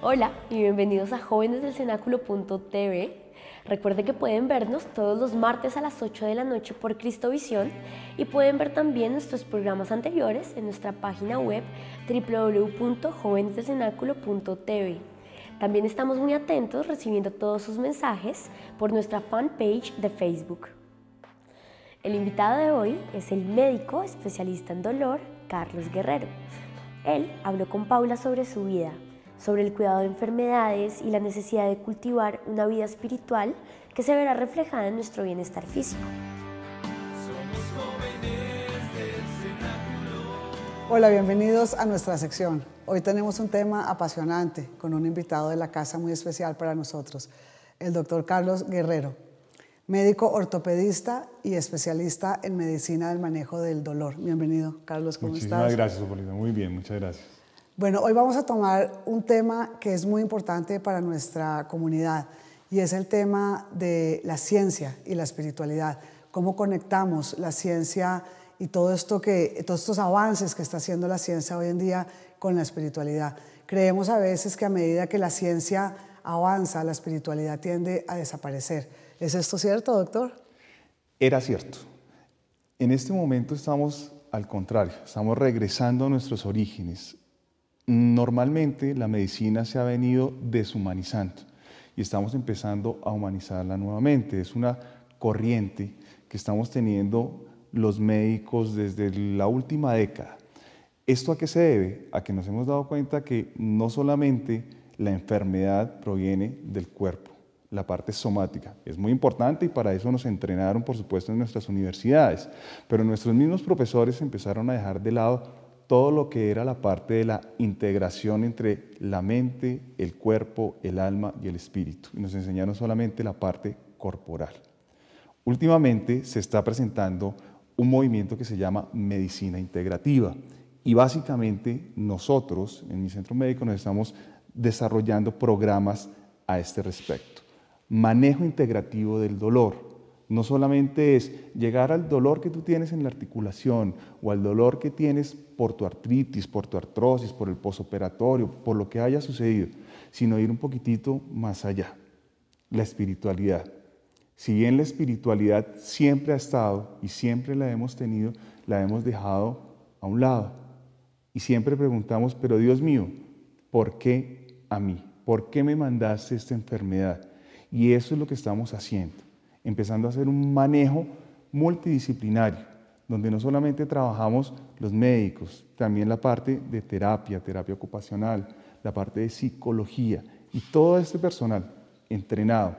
Hola y bienvenidos a jóvenesdelcenáculo.tv. Recuerden que pueden vernos todos los martes a las 8 de la noche por Cristovisión y pueden ver también nuestros programas anteriores en nuestra página web www.jóvenesdelcenáculo.tv. También estamos muy atentos recibiendo todos sus mensajes por nuestra fanpage de Facebook. El invitado de hoy es el médico especialista en dolor, Carlos Guerrero. Él habló con Paula sobre su vida, sobre el cuidado de enfermedades y la necesidad de cultivar una vida espiritual que se verá reflejada en nuestro bienestar físico. Hola, bienvenidos a nuestra sección. Hoy tenemos un tema apasionante con un invitado de la casa muy especial para nosotros, el doctor Carlos Guerrero, médico ortopedista y especialista en medicina del manejo del dolor. Bienvenido, Carlos, ¿cómo estás? Muchísimas gracias, Opolina. Muy bien, muchas gracias. Bueno, hoy vamos a tomar un tema que es muy importante para nuestra comunidad y es el tema de la ciencia y la espiritualidad. Cómo conectamos la ciencia y todos estos avances que está haciendo la ciencia hoy en día con la espiritualidad. Creemos a veces que a medida que la ciencia avanza, la espiritualidad tiende a desaparecer. ¿Es esto cierto, doctor? Era cierto. En este momento estamos al contrario, estamos regresando a nuestros orígenes. Normalmente la medicina se ha venido deshumanizando y estamos empezando a humanizarla nuevamente. Es una corriente que estamos teniendo los médicos desde la última década. ¿Esto a qué se debe? A que nos hemos dado cuenta que no solamente la enfermedad proviene del cuerpo, la parte somática. Es muy importante y para eso nos entrenaron, por supuesto, en nuestras universidades, pero nuestros mismos profesores empezaron a dejar de lado todo lo que era la parte de la integración entre la mente, el cuerpo, el alma y el espíritu. Y nos enseñaron solamente la parte corporal. Últimamente se está presentando un movimiento que se llama medicina integrativa. Y básicamente nosotros, en mi centro médico, nos estamos desarrollando programas a este respecto. Manejo integrativo del dolor. No solamente es llegar al dolor que tú tienes en la articulación o al dolor que tienes por tu artritis, por tu artrosis, por el posoperatorio, por lo que haya sucedido, sino ir un poquitito más allá. La espiritualidad. Si bien la espiritualidad siempre ha estado y siempre la hemos tenido, la hemos dejado a un lado. Y siempre preguntamos, pero Dios mío, ¿por qué a mí? ¿Por qué me mandaste esta enfermedad? Y eso es lo que estamos haciendo. Empezando a hacer un manejo multidisciplinario, donde no solamente trabajamos los médicos, también la parte de terapia ocupacional, la parte de psicología y todo este personal entrenado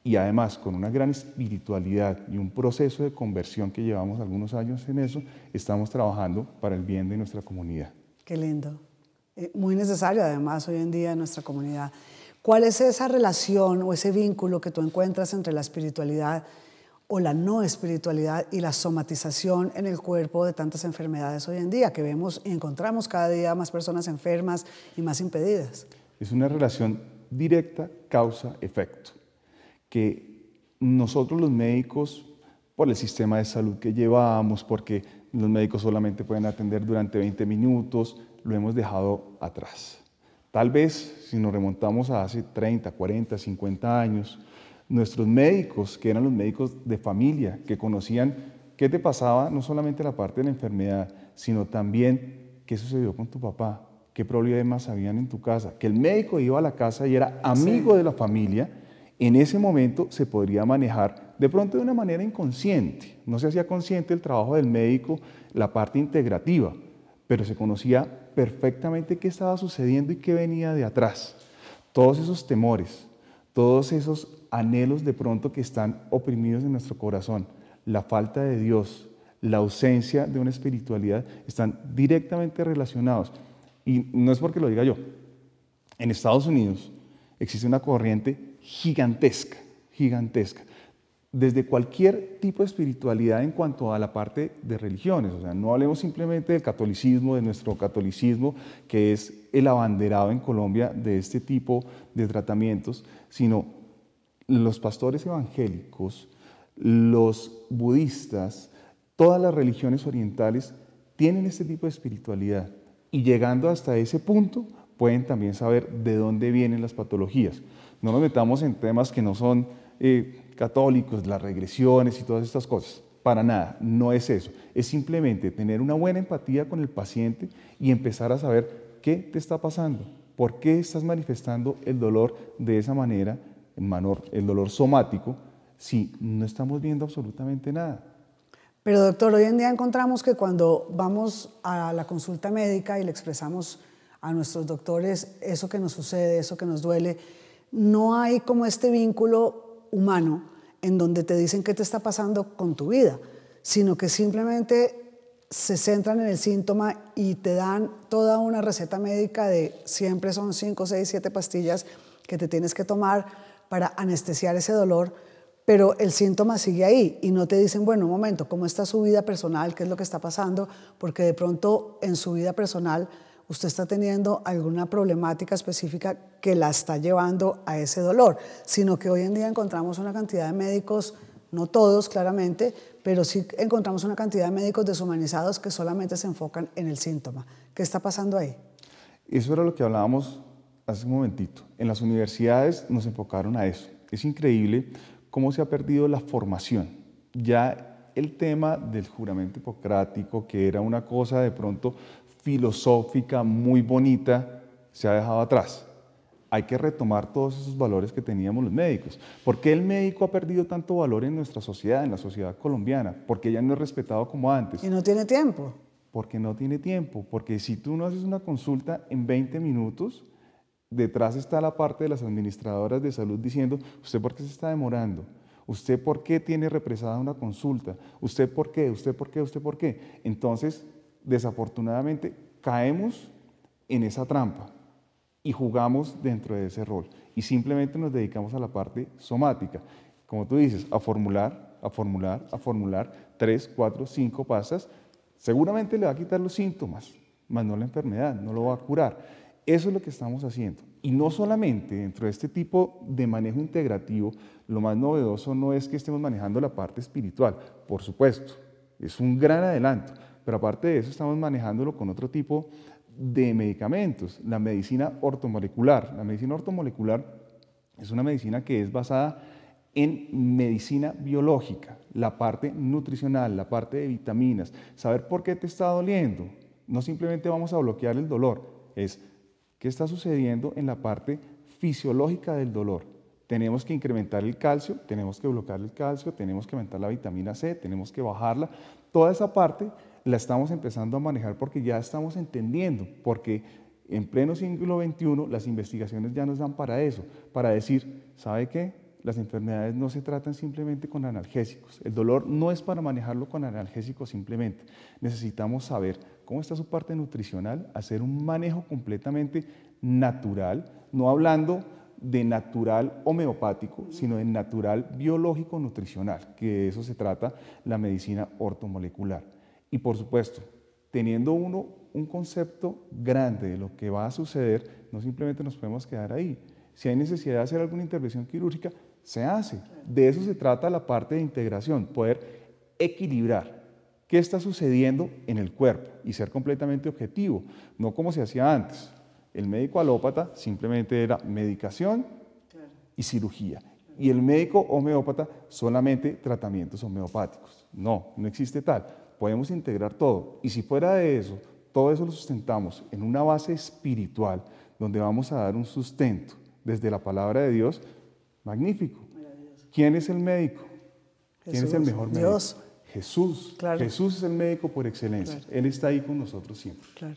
y además con una gran espiritualidad y un proceso de conversión que llevamos algunos años en eso, estamos trabajando para el bien de nuestra comunidad. Qué lindo. Muy necesario además hoy en día en nuestra comunidad. ¿Cuál es esa relación o ese vínculo que tú encuentras entre la espiritualidad o la no espiritualidad y la somatización en el cuerpo de tantas enfermedades hoy en día que vemos y encontramos cada día más personas enfermas y más impedidas? Es una relación directa, causa-efecto, que nosotros los médicos, por el sistema de salud que llevamos, porque los médicos solamente pueden atender durante 20 minutos, lo hemos dejado atrás. Tal vez, si nos remontamos a hace 30, 40, 50 años, nuestros médicos, que eran los médicos de familia, que conocían qué te pasaba, no solamente la parte de la enfermedad, sino también qué sucedió con tu papá, qué problemas habían en tu casa, que el médico iba a la casa y era amigo de la familia, en ese momento se podría manejar de pronto de una manera inconsciente. No se hacía consciente el trabajo del médico, la parte integrativa, pero se conocía perfectamente qué estaba sucediendo y qué venía de atrás. Todos esos temores, todos esos anhelos de pronto que están oprimidos en nuestro corazón, la falta de Dios, la ausencia de una espiritualidad, están directamente relacionados. Y no es porque lo diga yo. En Estados Unidos existe una corriente gigantesca, desde cualquier tipo de espiritualidad en cuanto a la parte de religiones. O sea, no hablemos simplemente del catolicismo, de nuestro catolicismo, que es el abanderado en Colombia de este tipo de tratamientos, sino los pastores evangélicos, los budistas, todas las religiones orientales tienen este tipo de espiritualidad. Y llegando hasta ese punto, pueden también saber de dónde vienen las patologías. No nos metamos en temas que no son católicos, las regresiones y todas estas cosas. Para nada, no es eso. Es simplemente tener una buena empatía con el paciente y empezar a saber qué te está pasando, por qué estás manifestando el dolor de esa manera, el dolor somático, si no estamos viendo absolutamente nada. Pero doctor, hoy en día encontramos que cuando vamos a la consulta médica y le expresamos a nuestros doctores eso que nos sucede, eso que nos duele, no hay como este vínculo humano en donde te dicen qué te está pasando con tu vida, sino que simplemente se centran en el síntoma y te dan toda una receta médica de siempre son 5, 6, 7 pastillas que te tienes que tomar para anestesiar ese dolor, pero el síntoma sigue ahí y no te dicen, bueno, un momento, ¿cómo está su vida personal? ¿Qué es lo que está pasando? Porque de pronto en su vida personal usted está teniendo alguna problemática específica que la está llevando a ese dolor, sino que hoy en día encontramos una cantidad de médicos, no todos claramente, pero sí encontramos una cantidad de médicos deshumanizados que solamente se enfocan en el síntoma. ¿Qué está pasando ahí? Eso era lo que hablábamos hace un momentito. En las universidades nos enfocaron a eso. Es increíble cómo se ha perdido la formación. Ya el tema del juramento hipocrático, que era una cosa de pronto filosófica, muy bonita, se ha dejado atrás. Hay que retomar todos esos valores que teníamos los médicos. ¿Por qué el médico ha perdido tanto valor en nuestra sociedad, en la sociedad colombiana? Porque ya no es respetado como antes. Y no tiene tiempo. Porque no tiene tiempo. Porque si tú no haces una consulta en 20 minutos, detrás está la parte de las administradoras de salud diciendo, ¿usted por qué se está demorando? ¿Usted por qué tiene represada una consulta? ¿Usted por qué? ¿Usted por qué? ¿Usted por qué? Entonces, desafortunadamente, caemos en esa trampa y jugamos dentro de ese rol y simplemente nos dedicamos a la parte somática. Como tú dices, a formular, 3, 4, 5 pastas, seguramente le va a quitar los síntomas, más no la enfermedad, no lo va a curar. Eso es lo que estamos haciendo. Y no solamente dentro de este tipo de manejo integrativo, lo más novedoso no es que estemos manejando la parte espiritual, por supuesto, es un gran adelanto, pero aparte de eso estamos manejándolo con otro tipo de medicamentos, la medicina ortomolecular. La medicina ortomolecular es una medicina que es basada en medicina biológica, la parte nutricional, la parte de vitaminas, saber por qué te está doliendo. No simplemente vamos a bloquear el dolor, es qué está sucediendo en la parte fisiológica del dolor. Tenemos que incrementar el calcio, tenemos que bloquear el calcio, tenemos que aumentar la vitamina C, tenemos que bajarla. Toda esa parte la estamos empezando a manejar porque ya estamos entendiendo, porque en pleno siglo XXI las investigaciones ya nos dan para eso, para decir, ¿sabe qué? Las enfermedades no se tratan simplemente con analgésicos. El dolor no es para manejarlo con analgésicos simplemente. Necesitamos saber cómo está su parte nutricional, hacer un manejo completamente natural, no hablando de natural homeopático, sino de natural biológico nutricional, que de eso se trata la medicina ortomolecular. Y por supuesto, teniendo uno un concepto grande de lo que va a suceder, no simplemente nos podemos quedar ahí. Si hay necesidad de hacer alguna intervención quirúrgica, se hace. De eso se trata la parte de integración, poder equilibrar qué está sucediendo en el cuerpo y ser completamente objetivo, no como se hacía antes. El médico alópata simplemente era medicación y cirugía. Y el médico homeópata solamente tratamientos homeopáticos. No, no existe tal. Podemos integrar todo. Y si fuera de eso, todo eso lo sustentamos en una base espiritual, donde vamos a dar un sustento desde la palabra de Dios, magnífico. ¿Quién es el médico? ¿Quién es el mejor médico? Dios. Jesús. Claro. Jesús es el médico por excelencia. Claro. Él está ahí con nosotros siempre. Claro.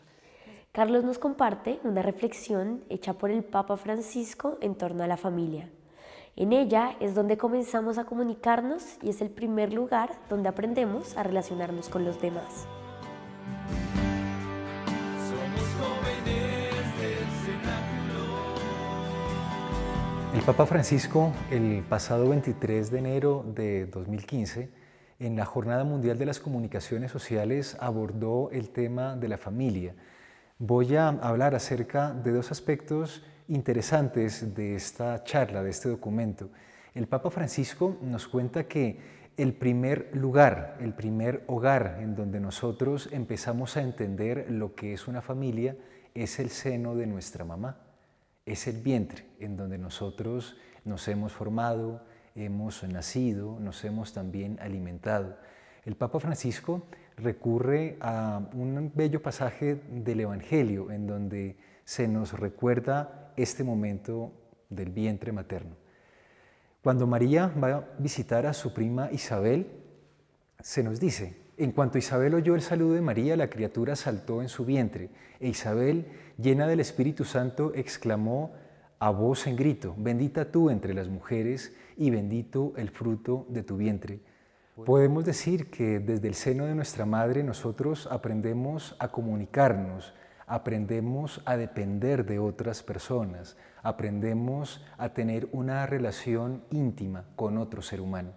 Carlos nos comparte una reflexión hecha por el Papa Francisco en torno a la familia. En ella es donde comenzamos a comunicarnos y es el primer lugar donde aprendemos a relacionarnos con los demás. El Papa Francisco, el pasado 23 de enero de 2015, en la Jornada Mundial de las Comunicaciones Sociales, abordó el tema de la familia. Voy a hablar acerca de dos aspectos interesantes de esta charla, de este documento. El Papa Francisco nos cuenta que el primer lugar, el primer hogar en donde nosotros empezamos a entender lo que es una familia es el seno de nuestra mamá, es el vientre en donde nosotros nos hemos formado, hemos nacido, nos hemos también alimentado. El Papa Francisco recurre a un bello pasaje del Evangelio en donde se nos recuerda este momento del vientre materno. Cuando María va a visitar a su prima Isabel, se nos dice: en cuanto Isabel oyó el saludo de María, la criatura saltó en su vientre, e Isabel, llena del Espíritu Santo, exclamó a voz en grito: bendita tú entre las mujeres y bendito el fruto de tu vientre. Podemos decir que desde el seno de nuestra madre nosotros aprendemos a comunicarnos, aprendemos a depender de otras personas, aprendemos a tener una relación íntima con otro ser humano.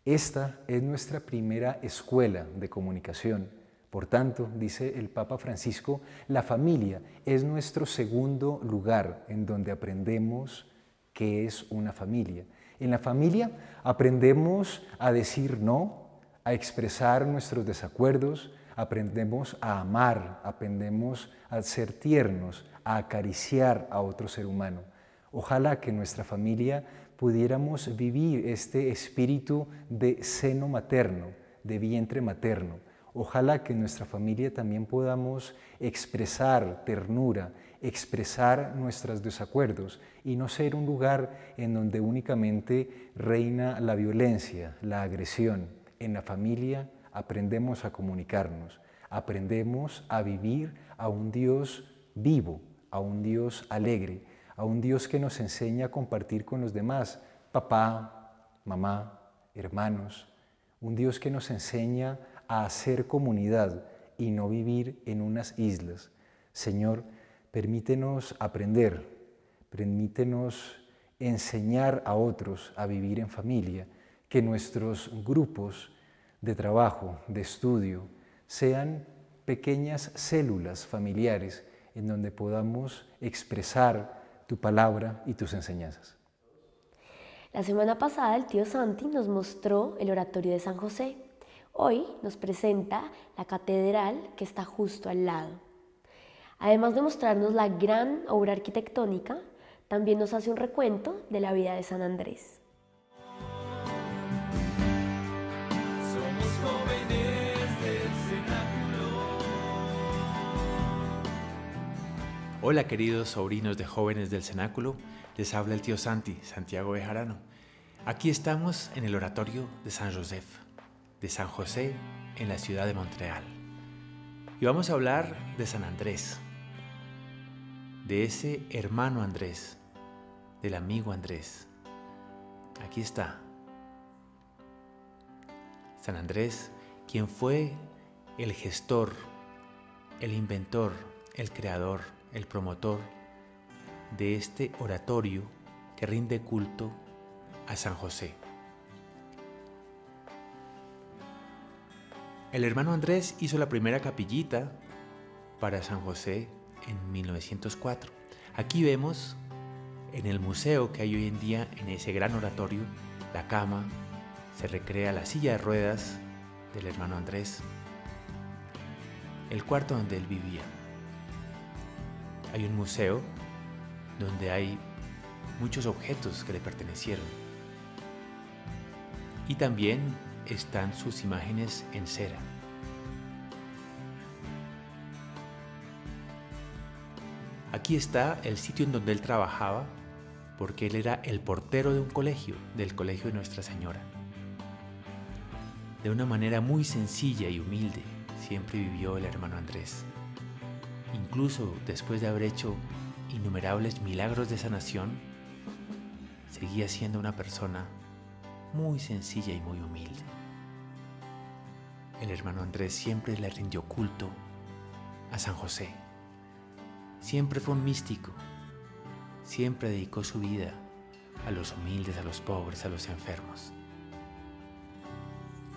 Esta es nuestra primera escuela de comunicación. Por tanto, dice el Papa Francisco, la familia es nuestro segundo lugar en donde aprendemos qué es una familia. En la familia aprendemos a decir no, a expresar nuestros desacuerdos, aprendemos a amar, aprendemos a ser tiernos, a acariciar a otro ser humano. Ojalá que en nuestra familia pudiéramos vivir este espíritu de seno materno, de vientre materno. Ojalá que en nuestra familia también podamos expresar ternura, expresar nuestros desacuerdos y no ser un lugar en donde únicamente reina la violencia, la agresión. En la familia aprendemos a comunicarnos, aprendemos a vivir a un Dios vivo, a un Dios alegre, a un Dios que nos enseña a compartir con los demás, papá, mamá, hermanos, un Dios que nos enseña a hacer comunidad y no vivir en unas islas. Señor, permítenos aprender, permítenos enseñar a otros a vivir en familia, que nuestros grupos de trabajo, de estudio, sean pequeñas células familiares en donde podamos expresar tu palabra y tus enseñanzas. La semana pasada el tío Santi nos mostró el oratorio de San José. Hoy nos presenta la catedral que está justo al lado. Además de mostrarnos la gran obra arquitectónica, también nos hace un recuento de la vida de San Andrés. Somos jóvenes del cenáculo. Hola queridos sobrinos de Jóvenes del Cenáculo, les habla el tío Santi, Santiago Bejarano. Aquí estamos en el oratorio de San Joseph, de San José, en la ciudad de Montreal. Y vamos a hablar de San Andrés, de ese hermano Andrés, del amigo Andrés. Aquí está. San Andrés, quien fue el gestor, el inventor, el creador, el promotor de este oratorio que rinde culto a San José. El hermano Andrés hizo la primera capillita para San José en 1904. Aquí vemos en el museo que hay hoy en día, en ese gran oratorio, la cama, se recrea la silla de ruedas del hermano Andrés, el cuarto donde él vivía. Hay un museo donde hay muchos objetos que le pertenecieron. Y también están sus imágenes en cera. Aquí está el sitio en donde él trabajaba, porque él era el portero de un colegio, del Colegio de Nuestra Señora. De una manera muy sencilla y humilde, siempre vivió el hermano Andrés. Incluso después de haber hecho innumerables milagros de sanación, seguía siendo una persona muy sencilla y muy humilde. El hermano Andrés siempre le rindió culto a San José. Siempre fue un místico. Siempre dedicó su vida a los humildes, a los pobres, a los enfermos.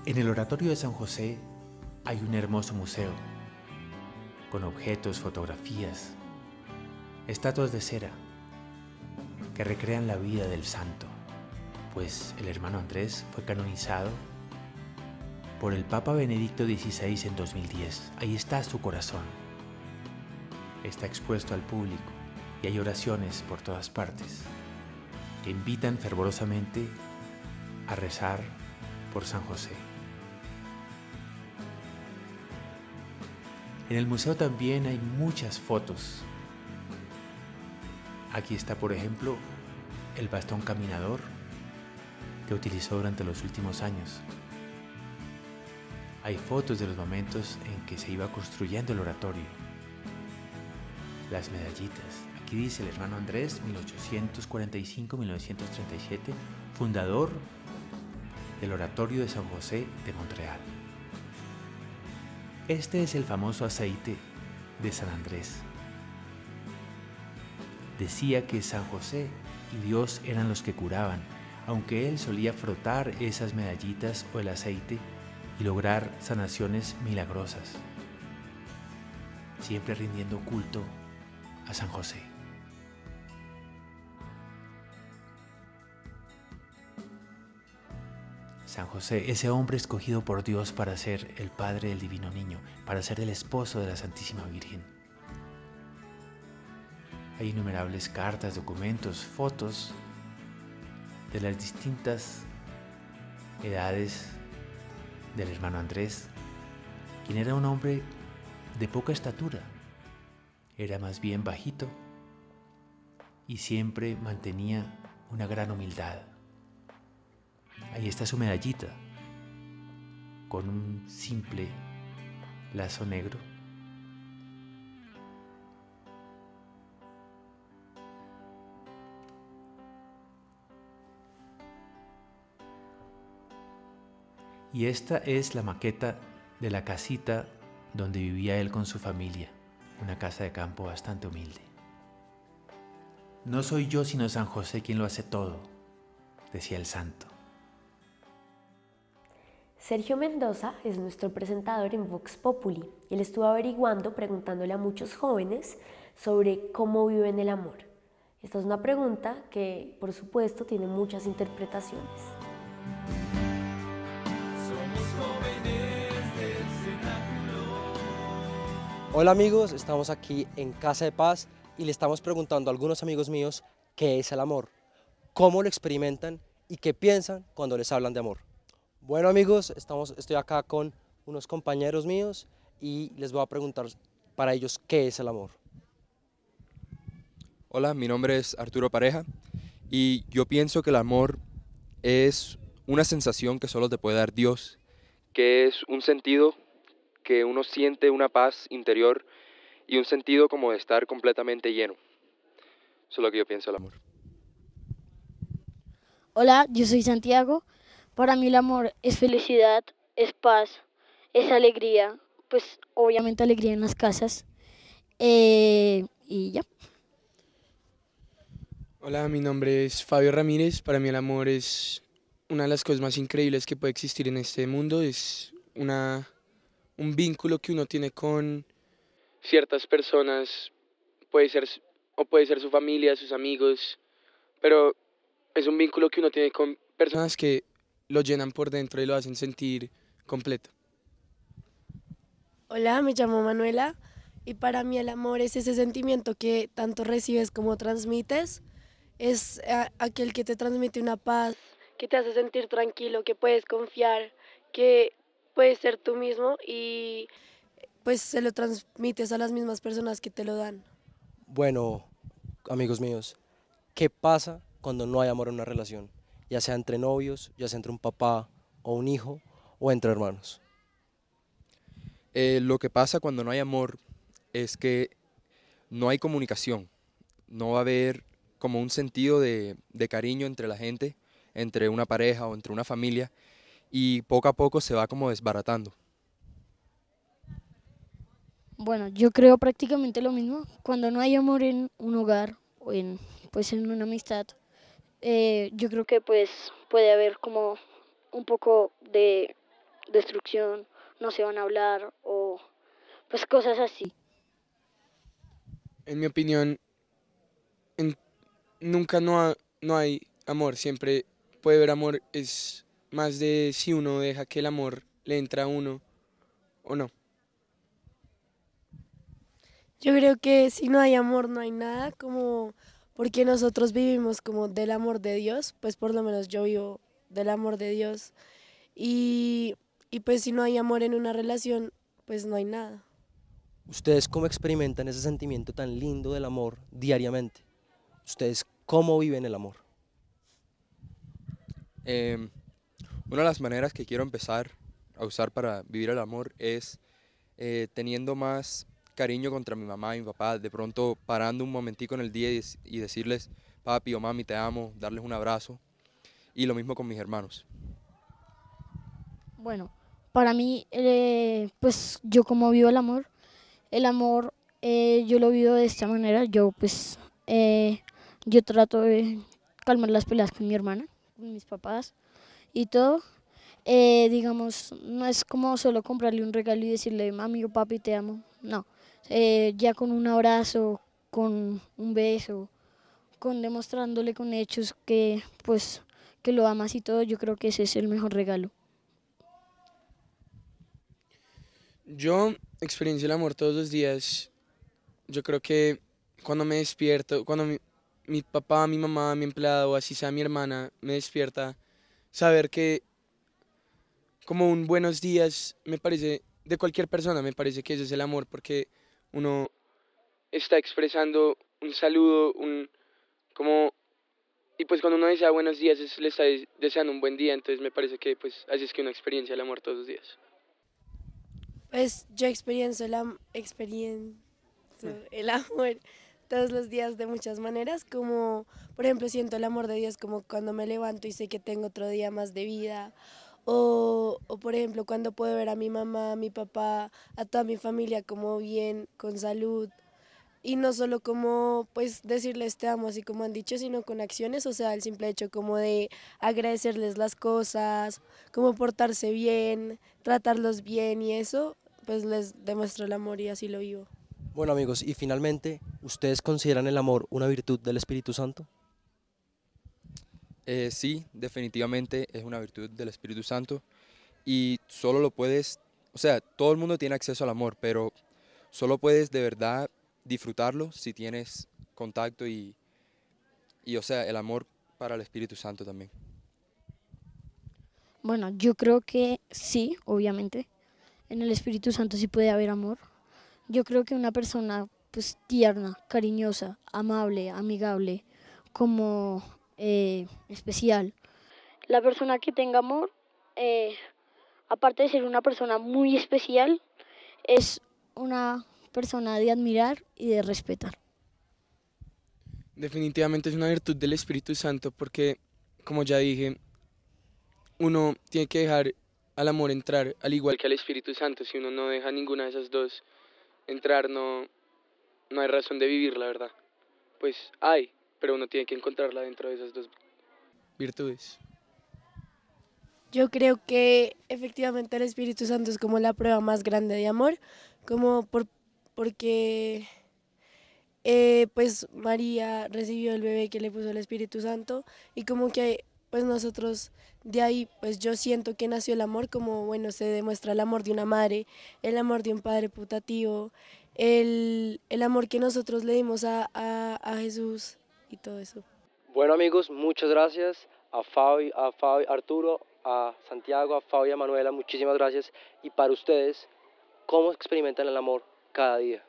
En el oratorio de San José hay un hermoso museo con objetos, fotografías, estatuas de cera que recrean la vida del santo, pues el hermano Andrés fue canonizado por el Papa Benedicto XVI en 2010. Ahí está su corazón. está expuesto al público y hay oraciones por todas partes que invitan fervorosamente a rezar por San José. En el museo también hay muchas fotos. Aquí está, por ejemplo, el bastón caminador que utilizó durante los últimos años. Hay fotos de los momentos en que se iba construyendo el oratorio. Las medallitas. Aquí dice el hermano Andrés, 1845-1937, fundador del oratorio de San José de Montreal. Este es el famoso aceite de San Andrés. Decía que San José y Dios eran los que curaban, aunque él solía frotar esas medallitas o el aceite y lograr sanaciones milagrosas, siempre rindiendo culto a San José. San José, ese hombre escogido por Dios para ser el padre del divino niño, para ser el esposo de la Santísima Virgen. Hay innumerables cartas, documentos, fotos de las distintas edades del hermano Andrés, quien era un hombre de poca estatura, era más bien bajito y siempre mantenía una gran humildad. Ahí está su medallita, con un simple lazo negro. Y esta es la maqueta de la casita donde vivía él con su familia, una casa de campo bastante humilde. No soy yo sino San José quien lo hace todo, decía el santo. Sergio Mendoza es nuestro presentador en Vox Populi. Él estuvo averiguando, preguntándole a muchos jóvenes sobre cómo viven el amor. Esta es una pregunta que, por supuesto, tiene muchas interpretaciones. Hola amigos, estamos aquí en Casa de Paz y le estamos preguntando a algunos amigos míos qué es el amor, cómo lo experimentan y qué piensan cuando les hablan de amor. Bueno amigos, estoy acá con unos compañeros míos y les voy a preguntar para ellos qué es el amor. Hola, mi nombre es Arturo Pareja y yo pienso que el amor es una sensación que solo te puede dar Dios, que es un sentido que uno siente una paz interior y un sentido como de estar completamente lleno. Eso es lo que yo pienso del amor. Hola, yo soy Santiago. Para mí el amor es felicidad, es paz, es alegría, pues obviamente alegría en las casas y ya. Hola, mi nombre es Fabio Ramírez. Para mí el amor es una de las cosas más increíbles que puede existir en este mundo. Es un vínculo que uno tiene con ciertas personas, puede ser su familia, sus amigos, pero es un vínculo que uno tiene con personas que lo llenan por dentro y lo hacen sentir completo. Hola, me llamo Manuela y para mí el amor es ese sentimiento que tanto recibes como transmites. Es aquel que te transmite una paz, que te hace sentir tranquilo, que puedes confiar, que puedes ser tú mismo y pues se lo transmites a las mismas personas que te lo dan. Bueno, amigos míos, ¿qué pasa cuando no hay amor en una relación? Ya sea entre novios, ya sea entre un papá o un hijo o entre hermanos. Lo que pasa cuando no hay amor es que no hay comunicación, no va a haber como un sentido de cariño entre la gente, entre una pareja o entre una familia, y poco a poco se va como desbaratando. Bueno, yo creo prácticamente lo mismo. Cuando no hay amor en un hogar o pues en una amistad, yo creo que pues puede haber como un poco de destrucción, no se van a hablar o pues cosas así. En mi opinión, nunca no hay amor, siempre puede haber amor, es más de si uno deja que el amor le entra a uno o no. Yo creo que si no hay amor no hay nada, como porque nosotros vivimos como del amor de Dios, pues por lo menos yo vivo del amor de Dios y, y pues si no hay amor en una relación, pues no hay nada. ¿Ustedes cómo experimentan ese sentimiento tan lindo del amor diariamente? ¿Ustedes cómo viven el amor? Una de las maneras que quiero empezar a usar para vivir el amor es teniendo más cariño contra mi mamá y mi papá, de pronto parando un momentico en el día y decirles, papi o mami, te amo, darles un abrazo, y lo mismo con mis hermanos. Bueno, para mí, pues yo como vivo el amor yo lo vivo de esta manera, yo trato de calmar las peleas con mi hermana, con mis papás y todo. Digamos, no es como solo comprarle un regalo y decirle, mami o papi, te amo, no. Ya con un abrazo, con un beso, con demostrándole con hechos que, pues, que lo amas y todo, yo creo que ese es el mejor regalo. Yo experiencio el amor todos los días. Yo creo que cuando me despierto, cuando mi papá, mi mamá, mi empleado o así sea mi hermana me despierta, saber que como un buenos días me parece, de cualquier persona me parece que ese es el amor porque uno está expresando un saludo, como, y pues cuando uno desea buenos días le está deseando un buen día, entonces me parece que pues así es que uno experiencia el amor todos los días. Pues yo experiencio el amor todos los días de muchas maneras, como por ejemplo siento el amor de Dios como cuando me levanto y sé que tengo otro día más de vida, o por ejemplo cuando puedo ver a mi mamá, a mi papá, a toda mi familia como bien, con salud, y no solo como pues decirles te amo así como han dicho, sino con acciones, o sea, el simple hecho como de agradecerles las cosas, como portarse bien, tratarlos bien y eso, pues les demuestro el amor y así lo vivo. Bueno amigos, y finalmente, ¿ustedes consideran el amor una virtud del Espíritu Santo? Sí, definitivamente es una virtud del Espíritu Santo y solo lo puedes, o sea, todo el mundo tiene acceso al amor, pero solo puedes de verdad disfrutarlo si tienes contacto o sea, el amor para el Espíritu Santo también. Bueno, yo creo que sí, obviamente. En el Espíritu Santo sí puede haber amor. Yo creo que una persona pues tierna, cariñosa, amable, amigable, como especial. La persona que tenga amor, aparte de ser una persona muy especial, es una persona de admirar y de respetar. Definitivamente es una virtud del Espíritu Santo porque, como ya dije, uno tiene que dejar al amor entrar, al igual que al Espíritu Santo. Si uno no deja ninguna de esas dos entrar, no hay razón de vivir, la verdad. Pues hay, pero uno tiene que encontrarla dentro de esas dos virtudes. Yo creo que efectivamente el Espíritu Santo es como la prueba más grande de amor, porque pues María recibió el bebé que le puso el Espíritu Santo y como que pues nosotros de ahí pues yo siento que nació el amor, como bueno se demuestra el amor de una madre, el amor de un padre putativo, el amor que nosotros le dimos a Jesús y todo eso. Bueno amigos, muchas gracias a Fabi, Arturo, a Santiago, a Fabio y a Manuela, muchísimas gracias. Y para ustedes, ¿cómo experimentan el amor cada día?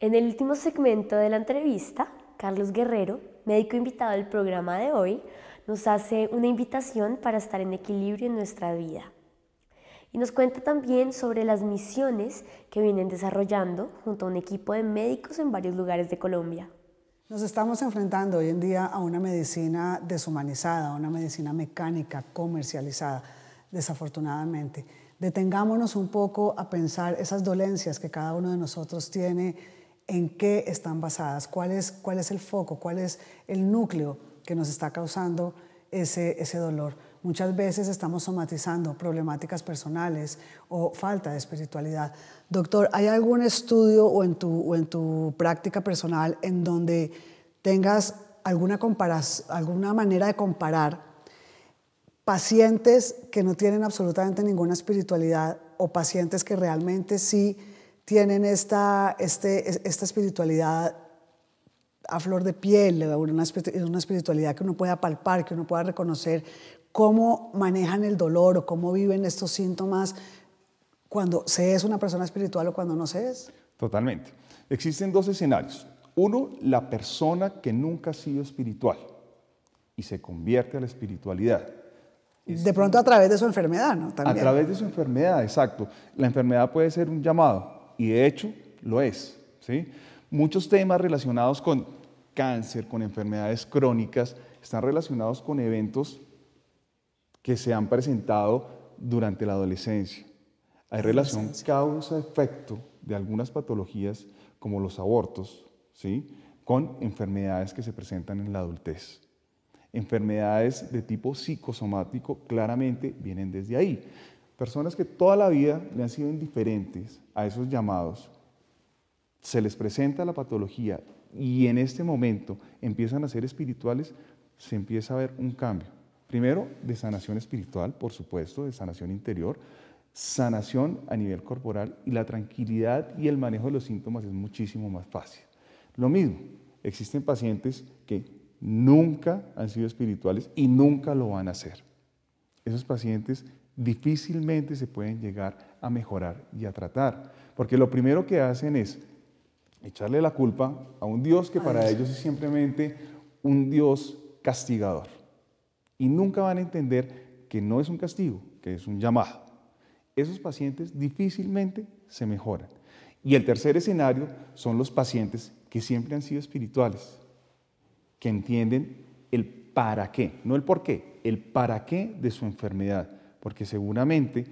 En el último segmento de la entrevista, Carlos Guerrero, médico invitado del programa de hoy, nos hace una invitación para estar en equilibrio en nuestra vida. Y nos cuenta también sobre las misiones que vienen desarrollando junto a un equipo de médicos en varios lugares de Colombia. Nos estamos enfrentando hoy en día a una medicina deshumanizada, a una medicina mecánica, comercializada, desafortunadamente. Detengámonos un poco a pensar esas dolencias que cada uno de nosotros tiene, en qué están basadas, cuál es el foco, cuál es el núcleo que nos está causando ese dolor. Muchas veces estamos somatizando problemáticas personales o falta de espiritualidad. Doctor, ¿hay algún estudio o en tu práctica personal en donde tengas alguna manera de comparar pacientes que no tienen absolutamente ninguna espiritualidad o pacientes que realmente sí tienen esta espiritualidad a flor de piel, una espiritualidad que uno pueda palpar, que uno pueda reconocer cómo manejan el dolor o cómo viven estos síntomas cuando se es una persona espiritual o cuando no se es? Totalmente. Existen dos escenarios. Uno, la persona que nunca ha sido espiritual y se convierte a la espiritualidad. De pronto a través de su enfermedad, ¿no? También. A través de su enfermedad, exacto. La enfermedad puede ser un llamado y de hecho lo es, ¿sí? Muchos temas relacionados con cáncer, con enfermedades crónicas, están relacionados con eventos que se han presentado durante la adolescencia. Hay relación causa-efecto de algunas patologías como los abortos, ¿sí?, con enfermedades que se presentan en la adultez. Enfermedades de tipo psicosomático claramente vienen desde ahí. Personas que toda la vida le han sido indiferentes a esos llamados, se les presenta la patología y en este momento empiezan a ser espirituales, se empieza a ver un cambio. Primero, de sanación espiritual, por supuesto, de sanación interior, sanación a nivel corporal y la tranquilidad y el manejo de los síntomas es muchísimo más fácil. Lo mismo, existen pacientes que nunca han sido espirituales y nunca lo van a hacer. Esos pacientes difícilmente se pueden llegar a mejorar y a tratar, porque lo primero que hacen es echarle la culpa a un Dios que para ellos es simplemente un Dios castigador. Y nunca van a entender que no es un castigo, que es un llamado. Esos pacientes difícilmente se mejoran. Y el tercer escenario son los pacientes que siempre han sido espirituales, que entienden el para qué, no el por qué, el para qué de su enfermedad, porque seguramente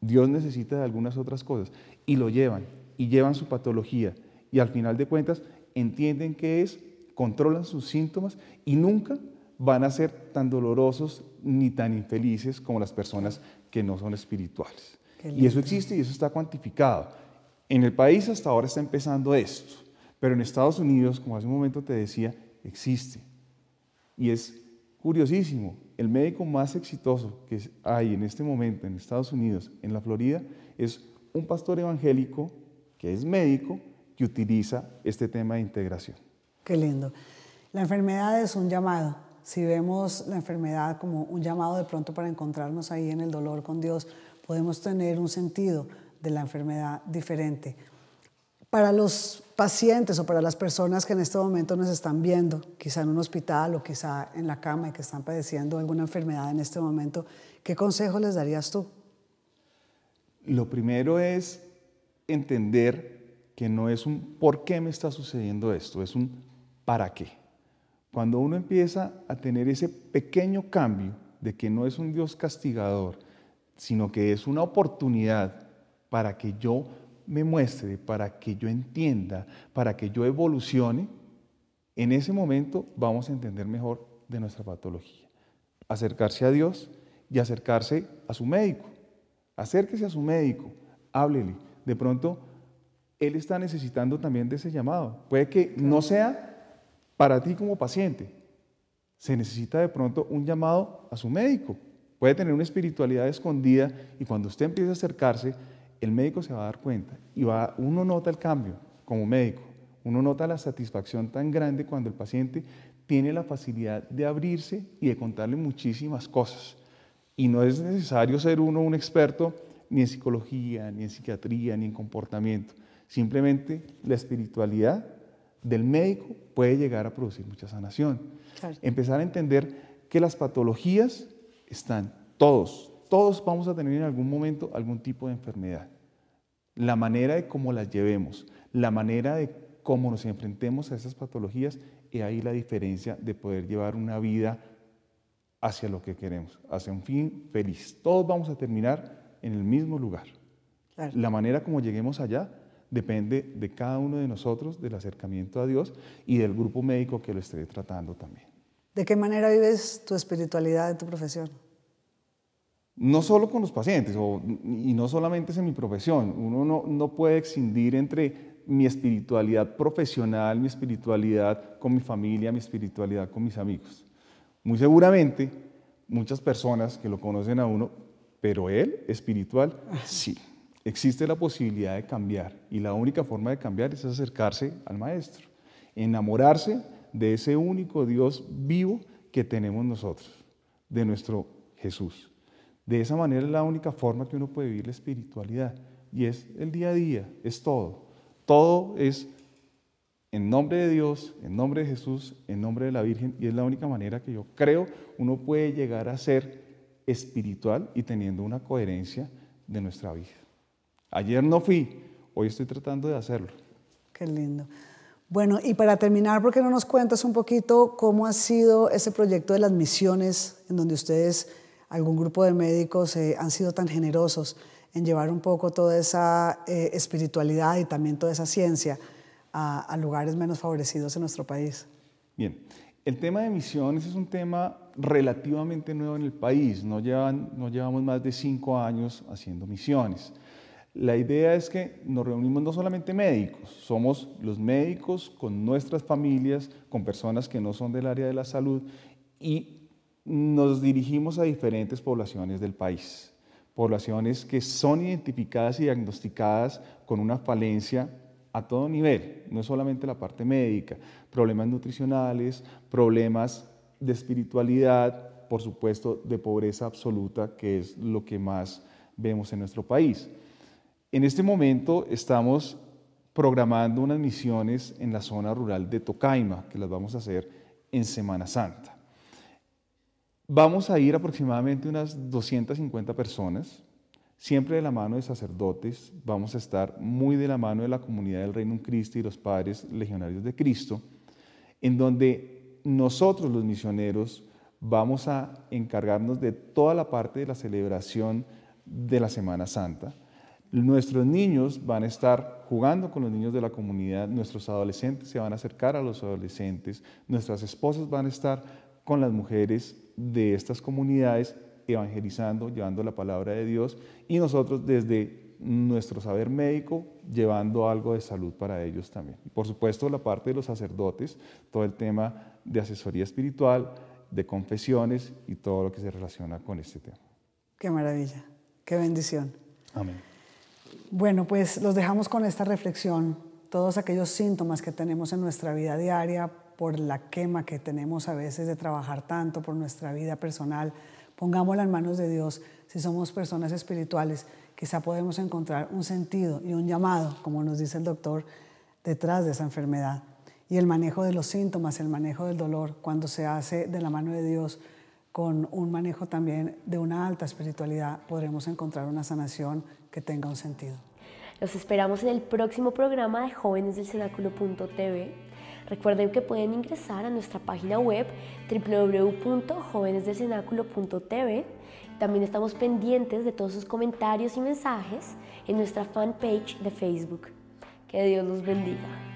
Dios necesita de algunas otras cosas y lo llevan, y llevan su patología, y al final de cuentas entienden qué es, controlan sus síntomas y nunca van a ser tan dolorosos ni tan infelices como las personas que no son espirituales. Y eso existe y eso está cuantificado. En el país hasta ahora está empezando esto, pero en Estados Unidos, como hace un momento te decía, existe. Y es curiosísimo, el médico más exitoso que hay en este momento en Estados Unidos, en la Florida, es un pastor evangélico que es médico que utiliza este tema de integración. Qué lindo. La enfermedad es un llamado. Si vemos la enfermedad como un llamado de pronto para encontrarnos ahí en el dolor con Dios, podemos tener un sentido de la enfermedad diferente. Para los pacientes o para las personas que en este momento nos están viendo, quizá en un hospital o quizá en la cama y que están padeciendo alguna enfermedad en este momento, ¿qué consejo les darías tú? Lo primero es entender que no es un ¿por qué me está sucediendo esto? Es un ¿para qué? Cuando uno empieza a tener ese pequeño cambio de que no es un Dios castigador, sino que es una oportunidad para que yo me muestre, para que yo entienda, para que yo evolucione, en ese momento vamos a entender mejor de nuestra patología. Acercarse a Dios y acercarse a su médico. Acérquese a su médico, háblele. De pronto, él está necesitando también de ese llamado. Puede que no sea para ti como paciente. Se necesita de pronto un llamado a su médico. Puede tener una espiritualidad escondida y cuando usted empiece a acercarse, el médico se va a dar cuenta y uno nota el cambio como médico. Uno nota la satisfacción tan grande cuando el paciente tiene la facilidad de abrirse y de contarle muchísimas cosas. Y no es necesario ser uno un experto ni en psicología, ni en psiquiatría, ni en comportamiento. Simplemente la espiritualidad del médico puede llegar a producir mucha sanación. Claro. Empezar a entender que las patologías están, todos vamos a tener en algún momento algún tipo de enfermedad. La manera de cómo las llevemos, la manera de cómo nos enfrentemos a esas patologías, y ahí la diferencia de poder llevar una vida hacia lo que queremos, hacia un fin feliz. Todos vamos a terminar en el mismo lugar. Claro. La manera como lleguemos allá depende de cada uno de nosotros, del acercamiento a Dios y del grupo médico que lo esté tratando también. ¿De qué manera vives tu espiritualidad en tu profesión? No solo con los pacientes, y no solamente es en mi profesión. Uno no puede escindir entre mi espiritualidad profesional, mi espiritualidad con mi familia, mi espiritualidad con mis amigos. Muy seguramente, muchas personas que lo conocen a uno, pero él, espiritual, sí. Existe la posibilidad de cambiar y la única forma de cambiar es acercarse al Maestro, enamorarse de ese único Dios vivo que tenemos nosotros, de nuestro Jesús. De esa manera es la única forma que uno puede vivir la espiritualidad y es el día a día, es todo. Todo es en nombre de Dios, en nombre de Jesús, en nombre de la Virgen y es la única manera que yo creo uno puede llegar a ser espiritual y teniendo una coherencia de nuestra vida. Ayer no fui, hoy estoy tratando de hacerlo. Qué lindo. Bueno, y para terminar, ¿por qué no nos cuentas un poquito cómo ha sido ese proyecto de las misiones, en donde ustedes, algún grupo de médicos, han sido tan generosos en llevar un poco toda esa espiritualidad y también toda esa ciencia a lugares menos favorecidos en nuestro país? Bien, el tema de misiones es un tema relativamente nuevo en el país. No llevamos más de 5 años haciendo misiones. La idea es que nos reunimos no solamente médicos, somos los médicos con nuestras familias, con personas que no son del área de la salud y nos dirigimos a diferentes poblaciones del país. Poblaciones que son identificadas y diagnosticadas con una falencia a todo nivel, no es solamente la parte médica, problemas nutricionales, problemas de espiritualidad, por supuesto de pobreza absoluta, que es lo que más vemos en nuestro país. En este momento estamos programando unas misiones en la zona rural de Tocaima, que las vamos a hacer en Semana Santa. Vamos a ir aproximadamente unas 250 personas, siempre de la mano de sacerdotes, vamos a estar muy de la mano de la comunidad del Reino Christi y los padres legionarios de Cristo, en donde nosotros los misioneros vamos a encargarnos de toda la parte de la celebración de la Semana Santa. Nuestros niños van a estar jugando con los niños de la comunidad, nuestros adolescentes se van a acercar a los adolescentes, nuestras esposas van a estar con las mujeres de estas comunidades evangelizando, llevando la palabra de Dios y nosotros desde nuestro saber médico llevando algo de salud para ellos también. Y por supuesto la parte de los sacerdotes, todo el tema de asesoría espiritual, de confesiones y todo lo que se relaciona con este tema. Qué maravilla, qué bendición. Amén. Bueno, pues los dejamos con esta reflexión. Todos aquellos síntomas que tenemos en nuestra vida diaria, por la quema que tenemos a veces de trabajar tanto, por nuestra vida personal, pongámosla en manos de Dios. Si somos personas espirituales, quizá podemos encontrar un sentido y un llamado, como nos dice el doctor, detrás de esa enfermedad. Y el manejo de los síntomas, el manejo del dolor, cuando se hace de la mano de Dios, con un manejo también de una alta espiritualidad, podremos encontrar una sanación que tenga un sentido. Los esperamos en el próximo programa de jovenesdelcenáculo.tv. Recuerden que pueden ingresar a nuestra página web www.jovenesdelcenáculo.tv. También estamos pendientes de todos sus comentarios y mensajes en nuestra fanpage de Facebook. Que Dios los bendiga.